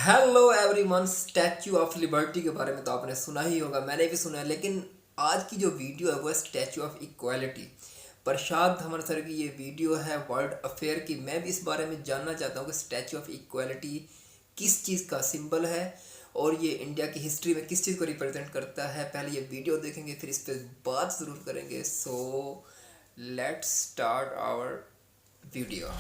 Hello everyone. Statue of liberty के बारे में तो आपने सुना ही होगा, मैंने भी सुना है। लेकिन आज की जो वीडियो है वो है स्टैचू ऑफ इक्वालिटी। प्रशांत हमर सर की ये वीडियो है वर्ल्ड अफेयर की। मैं भी इस बारे में जानना चाहता हूँ कि स्टैचू ऑफ इक्वालिटी किस चीज़ का सिंबल है और ये इंडिया की हिस्ट्री में किस चीज़ को रिप्रेजेंट करता है। पहले ये वीडियो देखेंगे, फिर इस पर बात ज़रूर करेंगे। So let's start our video.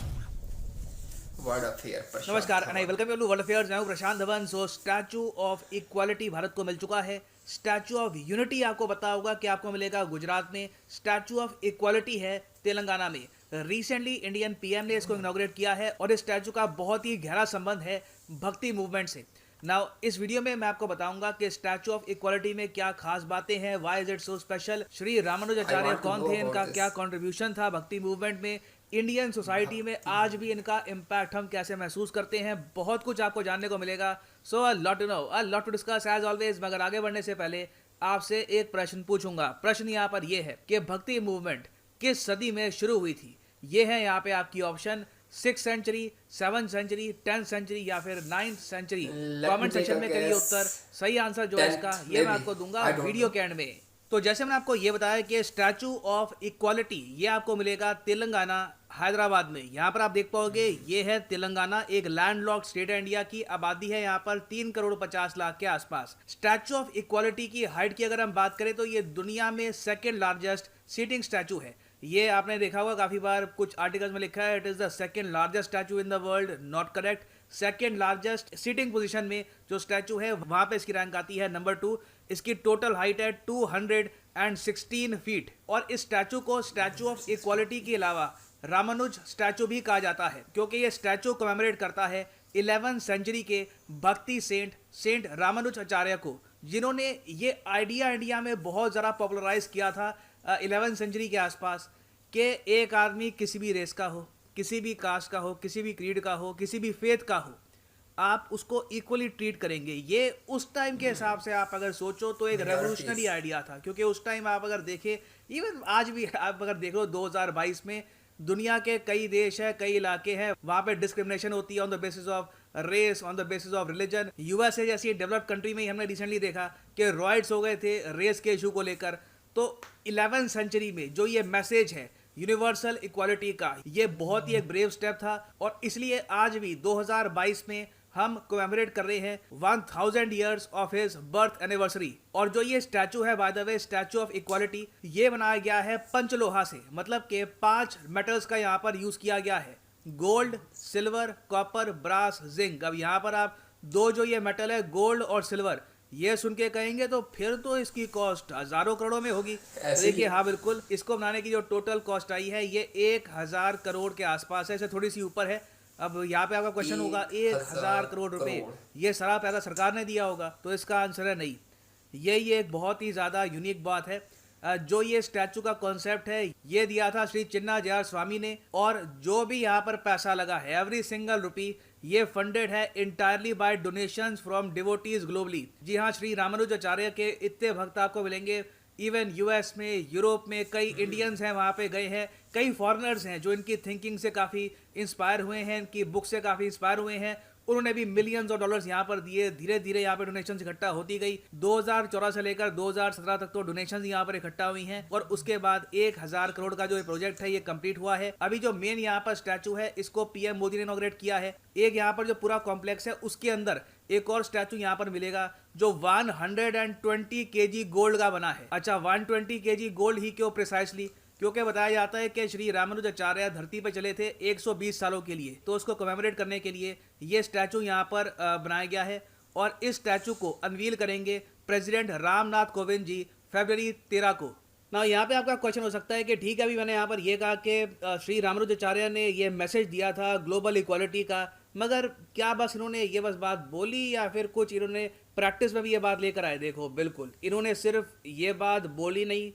World affair Prashant नमस्कार and I Dhawan. Welcome you to world affairs. मैं हूं Prashant Dhawan. So statue of equality Bharat को मिल चुका है। स्टैचू ऑफ यूनिटी आपको पता होगा कि आपको मिलेगा गुजरात में। स्टैचू ऑफ इक्वालिटी है तेलंगाना में। रिसेंटली इंडियन पीएम ने इसको इनॉग्रेट किया है और इस स्टैचू का बहुत ही गहरा संबंध है भक्ति मूवमेंट से। नाउ इस वीडियो में मैं आपको बताऊंगा कि स्टैचू ऑफ इक्वालिटी में क्या खास बातें हैं, why is it so special, Shri I Ramanujacharya want to कौन know थे, about इनका क्या this. कंट्रीब्यूशन था भक्ति मूवमेंट में, इंडियन सोसाइटी में भक्ति आज भी इनका इम्पैक्ट हम कैसे महसूस करते हैं। बहुत कुछ आपको जानने को मिलेगा। So a lot to know, a lot to discuss as always. मगर आगे बढ़ने से पहले आपसे एक प्रश्न पूछूंगा। प्रश्न यहाँ पर यह है कि भक्ति मूवमेंट किस सदी में शुरू हुई थी। ये है यहाँ पे आपकी option: 6th century, 7th century, 10th century या फिर 9th century. Let me comment take section a में करिए guess. उत्तर। सही आंसर जो है इसका 10th ये मैं maybe. आपको दूंगा I don't वीडियो know. के एंड में। तो जैसे मैंने आपको ये बताया कि स्टैचू ऑफ इक्वालिटी ये आपको मिलेगा तेलंगाना हैदराबाद में। यहाँ पर आप देख पाओगे ये है तेलंगाना, एक लैंडलॉक्ड स्टेट है। इंडिया की आबादी है यहाँ पर 3 करोड़ 50 लाख के आसपास। स्टैचू ऑफ इक्वालिटी की हाइट की अगर हम बात करें तो ये दुनिया में सेकेंड लार्जेस्ट सीटिंग स्टैचू है। ये आपने देखा होगा काफी बार कुछ आर्टिकल्स में लिखा है it is the second largest statue in the world. Not correct. Second largest seating position में जो स्टैचू है वहां पे इसकी रैंक आती है नंबर 2। इसकी टोटल हाइट है 216 फीट। और इस स्टैचू को स्टैचू ऑफ इक्वालिटी के अलावा रामानुज स्टैचू भी कहा जाता है क्योंकि ये स्टैचू कमेमोरेट करता है 11th सेंचुरी के भक्ति सेंट रामानुज आचार्य को, जिन्होंने ये आइडिया इंडिया में बहुत ज़्यादा पॉपुलराइज किया था 11th सेंचुरी के आसपास कि एक आदमी किसी भी रेस का हो, किसी भी कास्ट का हो, किसी भी क्रीड का हो, किसी भी फेथ का हो, आप उसको इक्वली ट्रीट करेंगे। ये उस टाइम के हिसाब से आप अगर सोचो तो एक रेवोल्यूशनरी Minorities. आइडिया था क्योंकि उस टाइम आप अगर देखें, इवन आज भी आप अगर देख लो 2022 में दुनिया के कई देश है, कई इलाके हैं, वहां पे डिस्क्रिमिनेशन होती है on the basis of race, on the basis of religion. USA जैसी डेवलप्ड कंट्री में ही हमने रिसेंटली देखा कि रॉयट्स हो गए थे रेस के इशू को लेकर। तो 11th सेंचुरी में जो ये मैसेज है यूनिवर्सल इक्वालिटी का, ये बहुत ही एक ब्रेव स्टेप था और इसलिए आज भी 2022 में हम कोमेमोरेट कर रहे हैं 1000 years of his birth anniversary. और जो ये स्टैचू है by the way, statue of equality, ये बनाया गया है पंचलोहा से, मतलब कि 5 मेटल्स का यहाँ पर यूज किया गया है: gold, silver, copper, brass, zinc. अब यहाँ पर आप दो जो ये मेटल है गोल्ड और सिल्वर, ये सुन के कहेंगे तो फिर तो इसकी कॉस्ट हजारों करोड़ों में होगी। तो ऐसे ही देखिए, हाँ बिल्कुल, इसको बनाने की जो टोटल कॉस्ट आई है ये 1000 करोड़ के आसपास है, इसे थोड़ी सी ऊपर है। अब यहाँ पे आपका क्वेश्चन होगा 1000 करोड़ रुपए ये सारा पैसा सरकार ने दिया होगा, तो इसका आंसर है नहीं। ये एक बहुत ही ज़्यादा यूनिक बात है। जो ये स्टैचू का कॉन्सेप्ट है ये दिया था श्री चिन्ना जयार स्वामी ने, और जो भी यहाँ पर पैसा लगा है एवरी सिंगल रुपी ये फंडेड है entirely by donations from devotees globally. जी हाँ, श्री रामानुज आचार्य के इतने भक्त आपको मिलेंगे। इवन यूएस में, यूरोप में कई इंडियंस हैं वहाँ पे गए हैं, कई फॉरेनर्स हैं जो इनकी थिंकिंग से काफ़ी इंस्पायर हुए हैं, इनकी बुक से काफ़ी इंस्पायर हुए हैं। उन्होंने भी मिलियंस ऑफ डॉलर्स यहाँ पर दिए। धीरे धीरे यहाँ पे डोनेशन इकट्ठा होती गई। 2014 से लेकर 2017 तक तो डोनेशन यहाँ पर इकट्ठा हुई हैं और उसके बाद 1000 करोड़ का जो प्रोजेक्ट है ये कंप्लीट हुआ है। अभी जो मेन यहाँ पर स्टैचू है इसको पीएम मोदी ने इनॉग्रेट किया है। एक यहाँ पर जो पूरा कॉम्प्लेक्स है उसके अंदर एक और स्टैचू यहाँ पर मिलेगा जो 120 केजी गोल्ड का बना है। अच्छा, 120 केजी गोल्ड ही क्यों प्रिसाइसली? क्योंकि बताया जाता है कि श्री रामानुजाचार्य धरती पर चले थे 120 सालों के लिए, तो उसको कमेमोरेट करने के लिए ये स्टैचू यहाँ पर बनाया गया है। और इस स्टैचू को अनवील करेंगे प्रेसिडेंट रामनाथ कोविंद जी फरवरी 13 को। ना यहाँ पे आपका क्वेश्चन हो सकता है कि ठीक है, अभी मैंने यहाँ पर ये कहा कि श्री रामानुजाचार्य ने ये मैसेज दिया था ग्लोबल इक्वालिटी का, मगर क्या बस इन्होंने ये बस बात बोली या फिर कुछ इन्होंने प्रैक्टिस में भी ये बात लेकर आए? देखो, बिल्कुल इन्होंने सिर्फ ये बात बोली नहीं,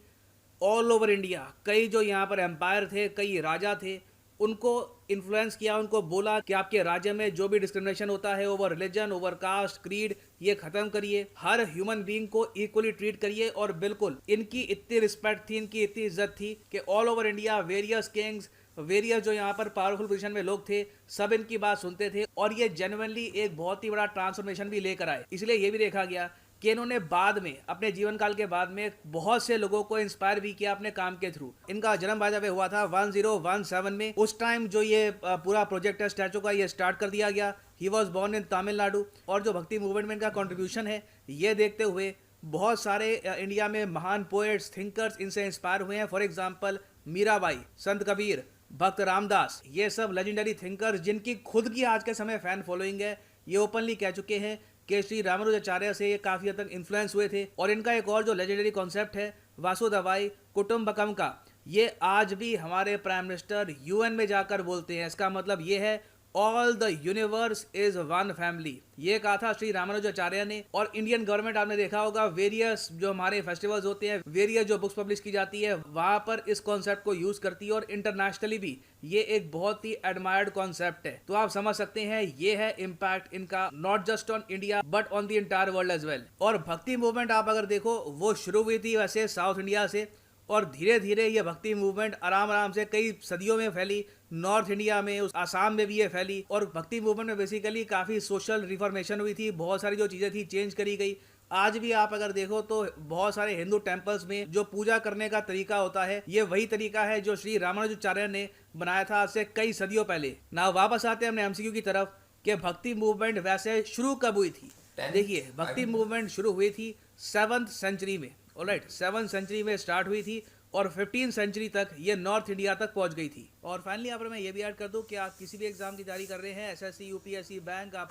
ऑल ओवर इंडिया कई जो यहाँ पर एम्पायर थे, कई राजा थे, उनको इन्फ्लुएंस किया, उनको बोला कि आपके राज्य में जो भी डिस्क्रिमिनेशन होता है over religion, over caste, creed, ये खत्म करिए, हर ह्यूमन बीइंग को इक्वली ट्रीट करिए। और बिल्कुल इनकी इतनी रिस्पेक्ट थी, इनकी इतनी इज्जत थी कि all over India various Kings, various जो यहाँ पर पावरफुल पोजीशन में लोग थे, सब इनकी बात सुनते थे और ये जेन्युइनली एक बहुत ही बड़ा ट्रांसफॉर्मेशन भी लेकर आए। इसलिए ये भी देखा गया कि इन्होंने बाद में अपने जीवन काल के बाद में बहुत से लोगों को इंस्पायर भी किया अपने काम के थ्रू। इनका जन्म बाय द वे हुआ था 1017 में। उस टाइम जो ये पूरा प्रोजेक्ट है स्टैचू का, ये स्टार्ट कर दिया गया। He was born in Tamil Nadu. और जो भक्ति मूवमेंट में इनका कॉन्ट्रीब्यूशन है, ये देखते हुए बहुत सारे इंडिया में महान पोएट्स, थिंकर्स इनसे इंस्पायर हुए हैं। फॉर एग्जाम्पल मीराबाई, संत कबीर, भक्त रामदास, ये सब लेजेंडरी थिंकर्स जिनकी खुद की आज के समय फैन फॉलोइंग है, ये ओपनली कह चुके हैं कि श्री रामानुजाचार्य से ये काफी हद तक इन्फ्लुएंस हुए थे। और इनका एक और जो लेजेंडरी कॉन्सेप्ट है वासुदेवाई कुटुंबकम का, ये आज भी हमारे प्राइम मिनिस्टर यूएन में जाकर बोलते हैं। इसका मतलब ये है all the universe is one family. ये कहा था श्री रामानुजाचार्य ने। और इंडियन गवर्नमेंट आपने देखा होगा वेरियस जो हमारे फेस्टिवल्स होते हैं, वेरियस जो बुक्स पब्लिश की जाती है, वहां पर इस कॉन्सेप्ट को यूज करती है। और इंटरनेशनली भी ये एक बहुत ही एडमायर्ड कॉन्सेप्ट है। तो आप समझ सकते हैं ये है इम्पैक्ट इनका, not just on India but on the entire world as well. और भक्ति मूवमेंट आप अगर देखो, वो शुरू हुई थी वैसे साउथ इंडिया से, और धीरे धीरे ये भक्ति मूवमेंट आराम आराम से कई सदियों में फैली। नॉर्थ इंडिया में, उस आसाम में भी ये फैली। और भक्ति मूवमेंट में बेसिकली काफ़ी सोशल रिफॉर्मेशन हुई थी, बहुत सारी जो चीज़ें थी चेंज करी गई। आज भी आप अगर देखो तो बहुत सारे हिंदू टेम्पल्स में जो पूजा करने का तरीका होता है, ये वही तरीका है जो श्री रामानुजाचार्य ने बनाया था आज से कई सदियों पहले। ना वापस आते हैं हमने एमसीक्यू की तरफ कि भक्ति मूवमेंट वैसे शुरू कब हुई थी। देखिए, भक्ति मूवमेंट शुरू हुई थी 7th सेंचुरी में। ऑलराइट, 7th सेंचुरी में स्टार्ट हुई थी और 15th सेंचुरी तक ये नॉर्थ इंडिया तक पहुंच गई थी। और फाइनली यहाँ पर मैं ये भी ऐड कर दूं कि आप किसी भी एग्जाम की तैयारी कर रहे हैं, एसएससी, यूपीएससी, बैंक, आप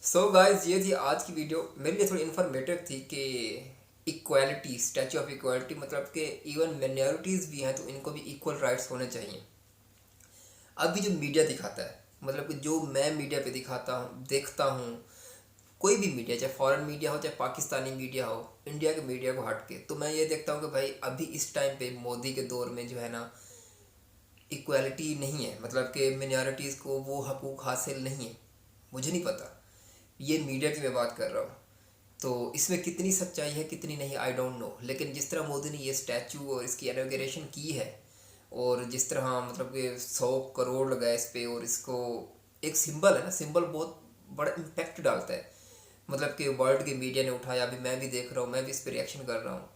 सो गाइस, ये थी आज की वीडियो। मेरे लिए थोड़ी इन्फॉर्मेटिव थी कि इक्वालिटी, स्टैचू ऑफ इक्वालिटी, मतलब कि इवन माइनॉरिटीज़ भी हैं तो इनको भी इक्वल राइट्स होने चाहिए। अभी जो मीडिया दिखाता है, मतलब कि जो मैं मीडिया पे दिखाता हूँ, देखता हूँ, कोई भी मीडिया, चाहे फॉरेन मीडिया हो, चाहे पाकिस्तानी मीडिया हो, इंडिया के मीडिया को हट के, तो मैं ये देखता हूँ कि भाई अभी इस टाइम पे मोदी के दौर में जो है ना, इक्वालिटी नहीं है। मतलब कि मिनॉरिटीज़ को वो हकूक़ हासिल नहीं है। मुझे नहीं पता, ये मीडिया की मैं बात कर रहा हूँ, तो इसमें कितनी सच्चाई है कितनी नहीं, आई डोंट नो। लेकिन जिस तरह मोदी ने ये स्टैचू और इसकी इनॉग्रेशन की है, और जिस तरह मतलब कि 100 करोड़ लगाए इस पर, और इसको एक सिंबल है ना, सिंबल बहुत बड़ा इम्पैक्ट डालता है। मतलब कि वर्ल्ड के मीडिया ने उठाया, अभी मैं भी देख रहा हूँ, मैं भी इस पर रिएक्शन कर रहा हूँ।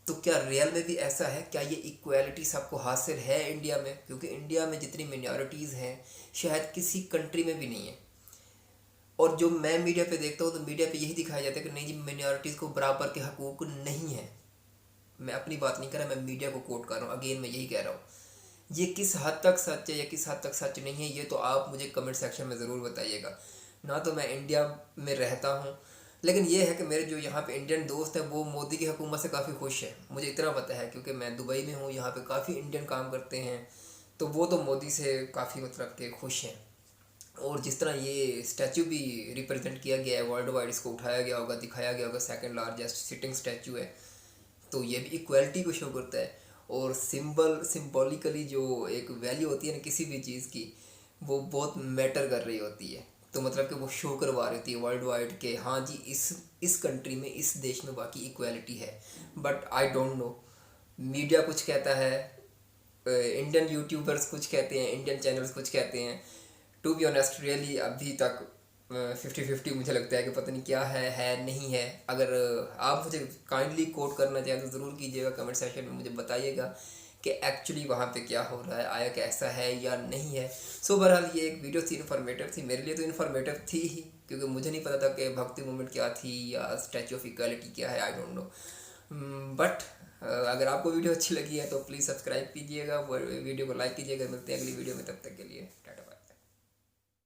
तो क्या रियल में भी ऐसा है? क्या ये इक्वालिटी सबको हासिल है इंडिया में? क्योंकि इंडिया में जितनी मिनॉरिटीज़ हैं शायद किसी कंट्री में भी नहीं है। और जो मैं मीडिया पे देखता हूँ तो मीडिया पे यही दिखाया जाता है कि नहीं जी, मिनॉरिटीज़ को बराबर के हकूक़ नहीं है। मैं अपनी बात नहीं कर रहा, मैं मीडिया को कोट कर रहा हूँ। अगेन मैं यही कह रहा हूँ, ये किस हद तक सच है या किस हद तक सच नहीं है, ये तो आप मुझे कमेंट सेक्शन में ज़रूर बताइएगा। ना तो मैं इंडिया में रहता हूँ, लेकिन ये है कि मेरे जो यहाँ पे इंडियन दोस्त हैं वो मोदी की हुकूमत से काफ़ी खुश है। मुझे इतना पता है क्योंकि मैं दुबई में हूँ, यहाँ पे काफ़ी इंडियन काम करते हैं, तो वो तो मोदी से काफ़ी मतलब के खुश हैं। और जिस तरह ये स्टैचू भी रिप्रेजेंट किया गया है वर्ल्ड वाइड, इसको उठाया गया होगा, दिखाया गया होगा, सेकंड लार्जेस्ट सिटिंग स्टैचू है, तो ये भी इक्वालिटी को शो करता है। और सिंबॉलिकली जो एक वैल्यू होती है ना किसी भी चीज़ की, वो बहुत मैटर कर रही होती है। तो मतलब कि वो शो करवा रही होती है वर्ल्ड वाइड के हाँ जी, इस कंट्री में, इस देश में बाकी इक्वालिटी है। But I don't know, media कुछ कहता है, इंडियन यूट्यूबर्स कुछ कहते हैं, इंडियन चैनल्स कुछ कहते हैं। टू बी ऑनेस्ट, रियली अभी तक 50-50 मुझे लगता है कि पता नहीं क्या है नहीं है। अगर आप मुझे काइंडली कोट करना चाहें तो ज़रूर कीजिएगा, कमेंट सेक्शन में मुझे बताइएगा कि एक्चुअली वहाँ पे क्या हो रहा है, आया कैसा है या नहीं है। सो बहरहाल ये एक वीडियो थी, इन्फॉर्मेटिव थी, मेरे लिए तो इन्फॉर्मेटिव थी ही, क्योंकि मुझे नहीं पता था कि भक्ति मूवमेंट क्या थी या स्टैचू ऑफ इक्वालिटी क्या है, आई डोंट नो। बट अगर आपको वीडियो अच्छी लगी है तो प्लीज़ सब्सक्राइब कीजिएगा, वीडियो को लाइक कीजिएगा। मिलते हैं अगली वीडियो में, तब तक के लिए टाटा।